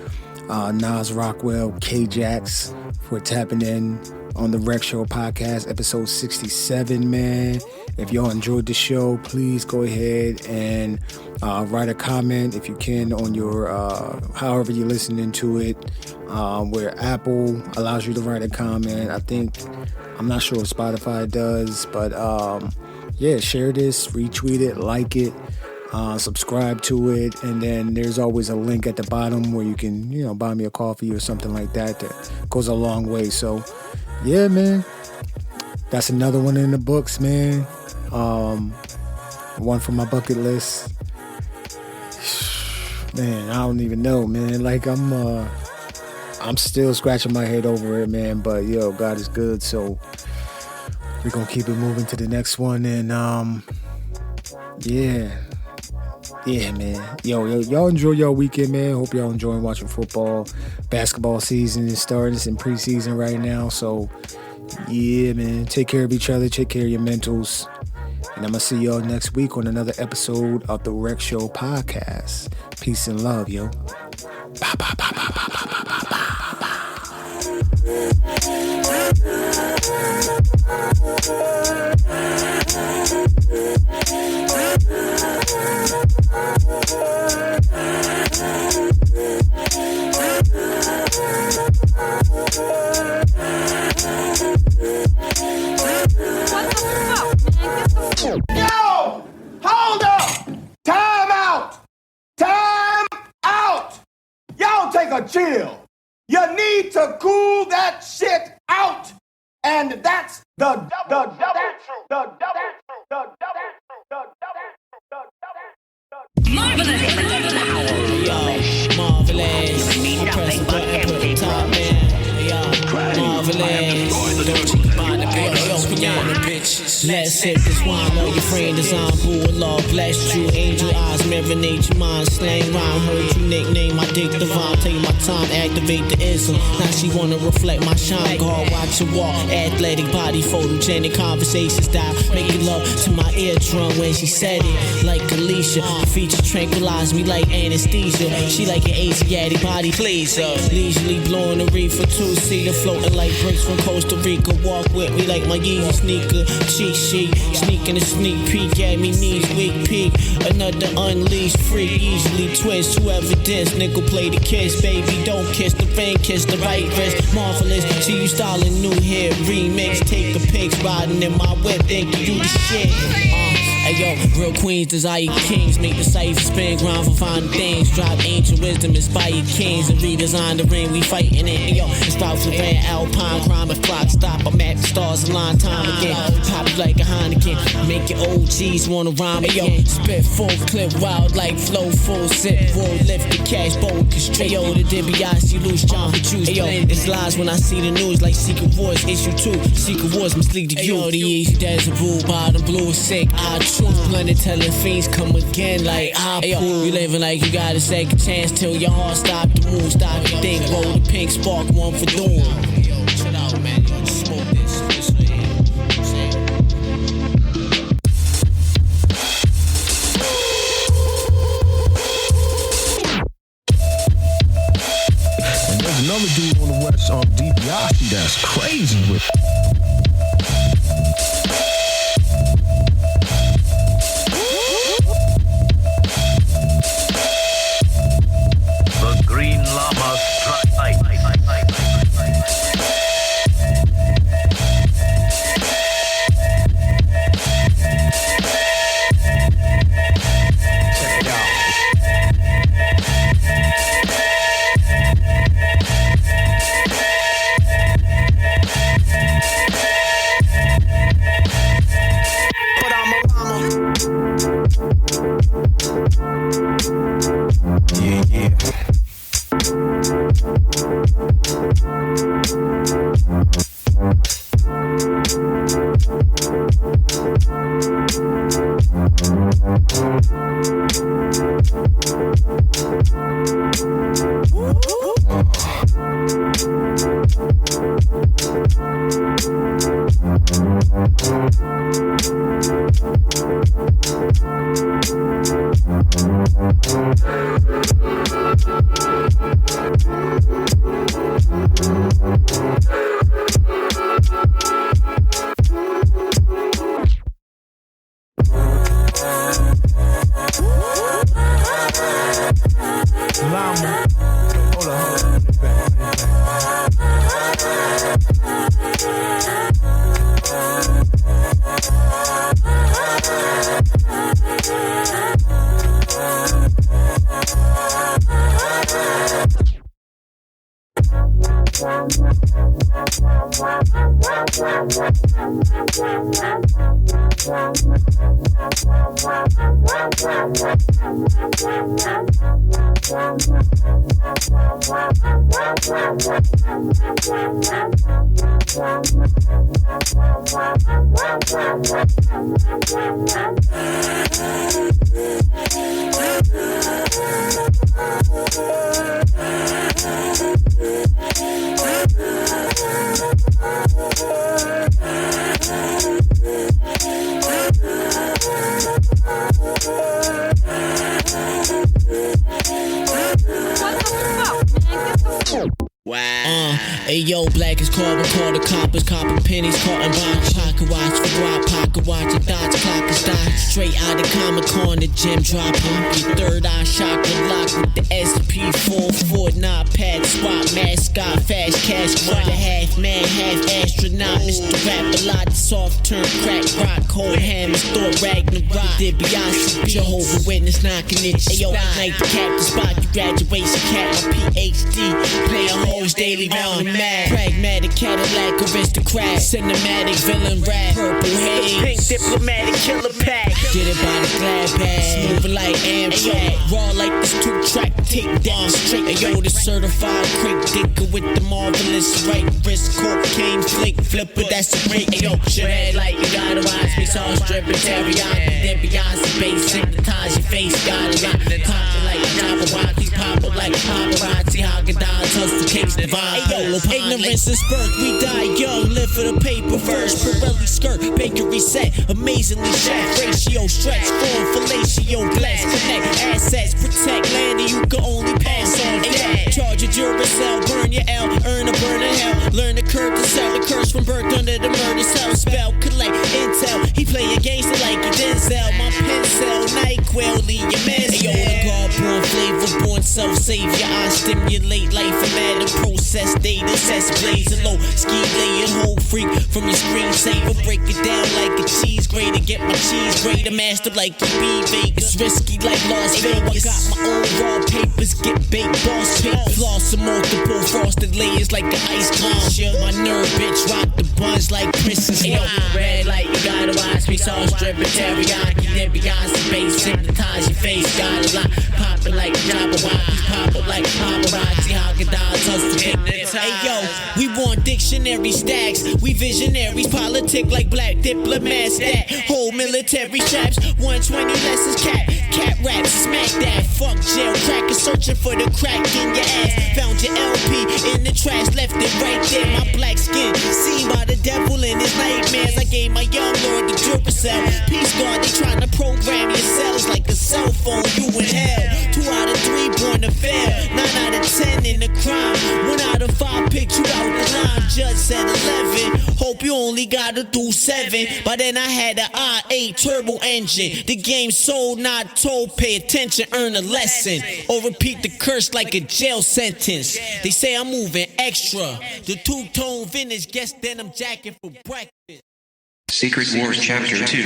Speaker 2: Nas Rockwell, K-Jax for tapping in on the Rec Show podcast, episode 67, man. If y'all enjoyed the show, please go ahead and write a comment if you can on your, however you're listening to it, where Apple allows you to write a comment. I'm not sure if Spotify does, but share this, retweet it, like it, subscribe to it, and then there's always a link at the bottom where you can, buy me a coffee or something like that. That goes a long way. So, yeah, man, that's another one in the books, man. One from my bucket list. Man, I don't even know, man. Like, I'm still scratching my head over it, man. But God is good, so we're gonna keep it moving to the next one. And yeah, man. Y'all enjoy your weekend, man. Hope y'all enjoying watching football. Basketball season is starting. It's in preseason right now, so yeah, man. Take care of each other. Take care of your mentals. And I'm gonna see y'all next week on another episode of the Rec Show podcast. Peace and love, yo. Ba, ba, ba, ba, ba, ba, ba, ba, ba.
Speaker 7: chill. You need to cool that shit out. And that's the double truth.
Speaker 3: Marvelous. I press the button, put the top in. Marvelous. Don't you mind the bitch? Piano bitch. Let's sip this wine while your friend design boo. Allah bless you. Angel eyes, mirror nature mind. Slang rhyme, heard you nickname my dick divine. Take my time, activate the ism. Now she wanna reflect my shine. God, watch her walk. Athletic body, photogenic conversation style. Making love to my eardrum when she said it. Like Alicia, the feature tranquilize me like anesthesia. She like an Asiatic body pleaser. Leisurely blowing the reefer, two-seater, floating like bricks from Costa Rica. Walk with me like my Yeezy sneaker. Cheat sheet, sneaking a sneak peek at me knees, weak peak. Another unleashed freak, easily twist. Who evidence, nickel play the kiss. Baby, don't kiss the ring, kiss the right wrist. Marvelous, see you styling new hair. Remix, take a pic, riding in my whip, think you do the shit. Ayo, real queens desire kings. Make the cipher spin, grind for finding things. Drop ancient wisdom, inspire kings. And redesign the ring, we fighting it. Ayo, it's Ralph Lauren, Alpine, crime and flock stop. I'm at the stars a long time again. Pop like a Heineken, make your OGs wanna rhyme again. Spit full clip, wild like flow, full sip, roll, lift the cash, bowl, constrict. Ayo, the Dibia, see loose, John, the juice. Ayo, it's lies when I see the news like Secret Wars, issue 2. Secret Wars mislead the youth. The easy desert rule, bottom blue, sick, I truth. Blended, telling fiends come again like I pull. You living like you got a second chance till your heart stop, the moon stop, you think, roll the pink spark, one for doom. Chill out, man, you smoke this right here.
Speaker 9: And there's another dude on the west, Dibia, that's crazy with.
Speaker 5: The Green Llama strike.
Speaker 9: Check it out.
Speaker 3: But I'm a llama.
Speaker 9: Yeah.
Speaker 3: Ayo, black is carbon, call the coppers, copper pennies, cotton box, pocket watch for guap, pocket watch, a dodge, clock is dodge. Straight out of Comic Con, the gem dropping. Your third eye chocolate lock with the SP4 knot pad swap, mascot, fast cash, crop. The half man, half astronaut, Mr. Rap a lot, soft turn, crack rock, cold hammers, thought Ragnarok. Dibia, Jehovah Witness knocking at your spot. Night the captain spot, you graduation cap, my PhD. Playing hoes daily round and mad. Pragmatic Cadillac aristocrat, cinematic villain rap, purple haze,
Speaker 7: Pink diplomatic killer pack.
Speaker 3: get it by the glad bag, moving like Amtrak, raw like this 2-track, take down straight. Ayo, the certified quick dicker with the marvelous right wrist, cocaine flick flipper, that's a break. Ayo, red like you gotta watch me, sauce dripping teriyaki, then Beyonce bass, hypnotize your face, gotta rock, poppin' like a Jabberwocky, pop up like paparazzi, Haagen-Dazs, hustle cakes, divine. Ayo, ignorance is birth, we die young, live for the paper verse, Pirelli skirt, bakery set, amazingly chef, ratio stretch, form fellatio, bless, connect assets, protect land and you can only pass on that. Charge a Duracell, burn your L, earn a burn in hell, learn to curb to sell the curse from birth under the murder cell, spell, collect intel, he play a gangster like he Denzel, my pencil, NyQuil, leave your man. Ayo, the God born flavor, born self-savior, I stimulate life, a matter process, data, cess, blazing low, ski laying whole freak from your screensaver, break it down like a cheese grater, get my cheese grater, master like you be Vegas, risky like Las Vegas, got my own raw papers, get baked, boss paper, floss some multiple frosted layers like an ice cream, my nerve bitch, rock the buns like Princess. Ayo, red like you gotta watch me, sauce dripping teriyaki, then Beyonce bass, hypnotize your face, gotta lock, poppin' like a Jabberwocky, pop up like paparazzi, Haagen-Dazs, hustle hypnotize. Ayo, we want dictionary stacks, we visionaries, politic like black diplomats, that whole military straps, 120 lessons cat raps, smack that, fuck jail, cracker searching for the crack in your ass, found your LP in the trash, left it right there, my black skin, seen by the devil in his nightmares, I gave my young lord the Duracell, peace guard, they tryna program your cells like a cell phone, you in hell, 2 out of 3 born to fail, 9 out of 10 in the crime, 1 out of 5 picked you out the line, judge said 11, hope you only got it through 7, but then I had an I8 turbo engine, the game sold, not told, pay attention, earn a lesson, or repeat the curse like a jail sentence, they say I'm moving extra, the 2-tone vintage, guess denim jacket for breakfast.
Speaker 10: Secret Wars Chapter 2.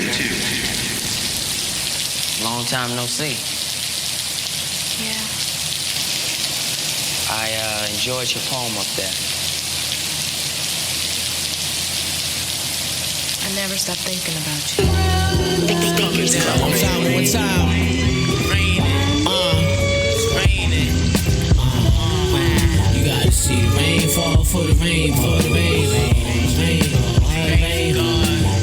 Speaker 11: Long time no see.
Speaker 12: Yeah.
Speaker 11: I enjoyed your poem up there.
Speaker 12: I never stop thinking about you.
Speaker 3: One time. Raining. You gotta see the rain fall for the rain, for the rain.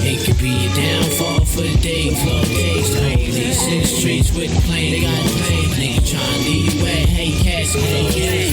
Speaker 3: It could be a downfall for the day, flow days. These 6 streets with the plane, they got the plane. Nigga tryna leave you wet, hey cats,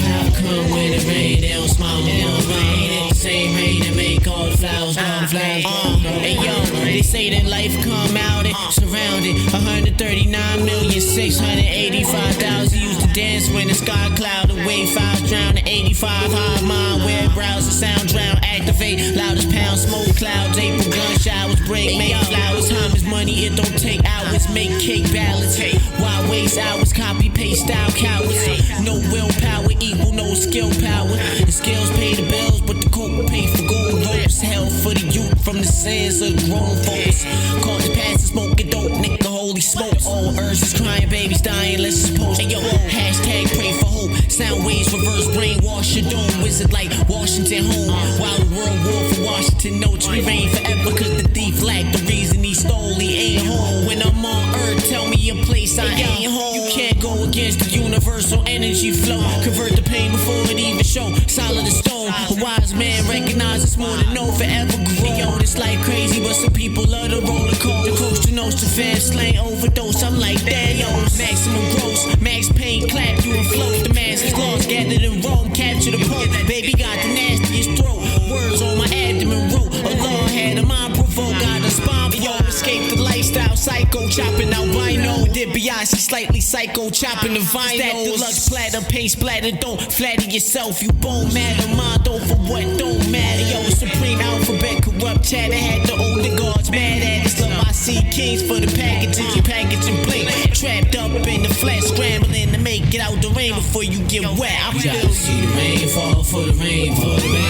Speaker 3: how come when it rain, they don't smile, they don't rain. It's the same rain that make all the flowers, Hey yo, they say that life come out and surrounded 139,685,000 used to dance when the sky clouded, wave files drown, 85 high mind, web browser sound drown, activate loudest pound, smoke clouds, April gun showers, break, make flowers, time is money, it don't take hours, make cake balance, why waste hours, copy paste style cowards, no willpower equal no skill power, the skills pay the bills, but the coke pay for gold ropes, hell for the youth from the sins of grown folks, call the past smoking dope, nigga, holy smokes, all earths is crying, babies dying, let's just post, hey yo, hashtag pray for hope, sound waves reverse, brainwash your dome, wizard like Washington home, while the world war for Washington notes, we reign forever cause the thief lacked the reason he stole, he ain't home, when I'm on earth, tell me a place I ain't home, you can't go against the universal energy flow, convert the pain before it even show, solid as stone, a wise man recognizes more than no forever grow, yo, this life crazy, but some people love the roller coaster, coast to nose to fam, slang overdose, I'm like that, yo, maximum gross, max pain, clap, you and float, the master's lost, gathered in Rome, capture the pope, baby got the nastiest throat, words on my abdomen root, Allah had a mind provoke, got a spine, yo, escape the lifestyle. style psycho, chopping albino. Dibia, she slightly psycho, chopping the vinyl. That deluxe platter, paint splatter, don't flatter yourself. You bone matter, mind over what don't matter. Yo, supreme alphabet, corrupt chatter. Had the older guards mad at us. Love I see kings for the packages, you packaging blink. Trapped up in the flesh, scrambling to make it out the rain before you get wet. I feel see the rain fall for the rain, for the rain.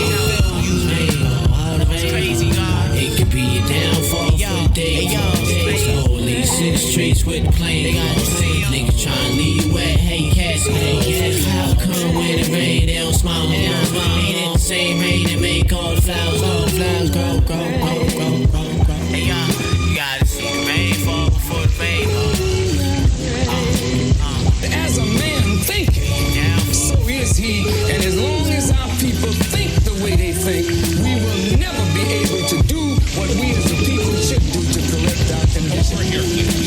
Speaker 3: Crazy, it could be a downfall for the day. Slowly in the streets with the plane. Niggas tryna leave wet, hey cats. How come when it rain they don't smile? Ain't it the same rain that make all the flowers grow? Hey y'all, you gotta see the rain fall before the rain
Speaker 4: As a man thinketh, so is he. And as long as our people think the way they think, we will never be able to do what we as a people should do to correct our condition.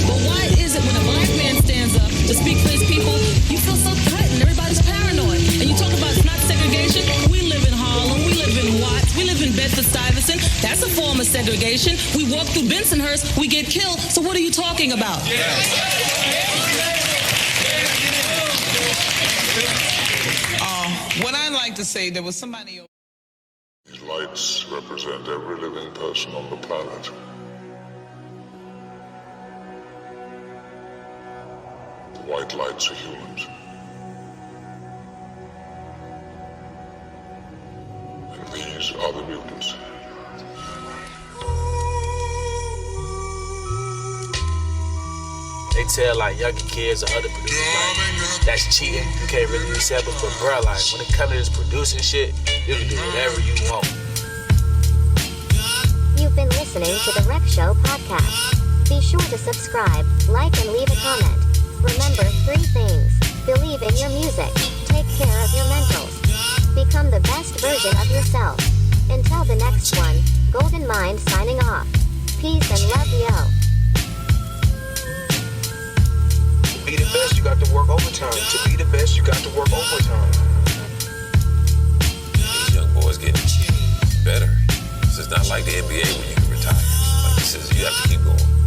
Speaker 13: But why is it when a black man stands up to speak for his people, you feel so threatened, everybody's paranoid? And you talk about it's not segregation. We live in Harlem, we live in Watts, we live in Bedford-Stuyvesant. That's a form of segregation. We walk through Bensonhurst, we get killed. So what are you talking about?
Speaker 14: What I'd like to say, there was somebody...
Speaker 15: These lights represent every living person on the planet. The white lights are humans. And these are the mutants.
Speaker 16: They tell like younger kids or other producers like that's cheating, you can't really accept it, but bro, like when it comes to this producing shit, you can do whatever you want.
Speaker 17: You've been listening to the Rec Show podcast. Be sure to subscribe, like, and leave a comment. Remember 3 things: believe in your music, take care of your mentals, become the best version of yourself. Until the next one, Gldnmnd signing off. Peace and love, yo.
Speaker 16: To be the best, you got to work overtime. To be the best, you got to work overtime.
Speaker 18: These young boys getting better. This is not like the NBA where you can retire. Like this is, you have to keep going.